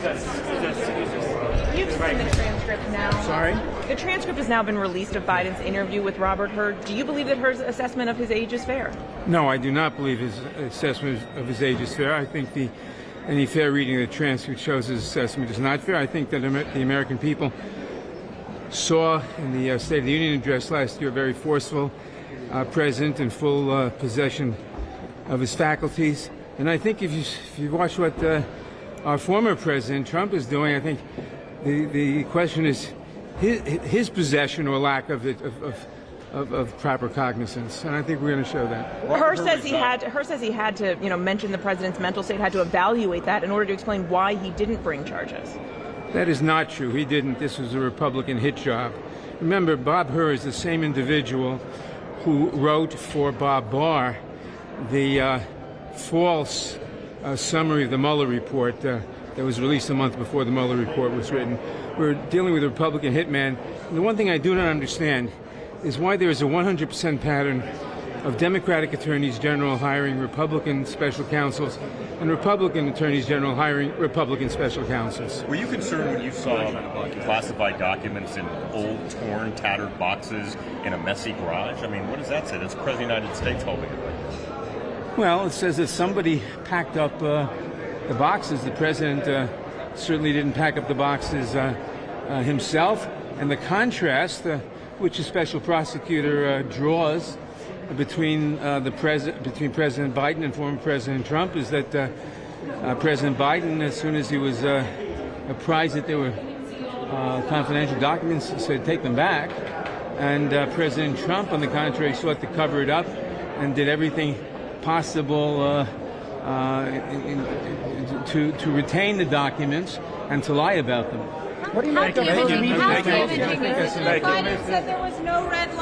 You've seen the transcript now. Sorry? The transcript has now been released of Biden's interview with Robert Hur. Do you believe that Hur's assessment of his age is fair? No, I do not believe his assessment of his age is fair. I think any fair reading of the transcript shows his assessment is not fair. I think that the American people saw in the State of the Union address last year a very forceful president in full possession of his faculties. And I think if you watch what our former president Trump is doing, I think the question is his possession or lack of proper cognizance, and I think we're going to show that. Hur says he had to, mention the president's mental state, had to evaluate that in order to explain why he didn't bring charges. That is not true. He didn't. This was a Republican hit job. Remember, Bob Hur is the same individual who wrote for Bob Barr the false summary of the Mueller report that was released a month before the Mueller report was written. We're dealing with a Republican hitman. And the one thing I do not understand is why there is a 100% pattern of Democratic attorneys general hiring Republican special counsels and Republican attorneys general hiring Republican special counsels. Were you concerned when you saw classified documents in old, torn, tattered boxes in a messy garage? I mean, what does that say? That's the President of the United States holding it. Well, it says that somebody packed up the boxes. The president certainly didn't pack up the boxes himself. And the contrast, which the special prosecutor draws between between President Biden and former President Trump, is that President Biden, as soon as he was apprised that there were confidential documents, said take them back. And President Trump, on the contrary, sought to cover it up and did everything possible to retain the documents and to lie about them. What do you make of it? Biden said there was no red line.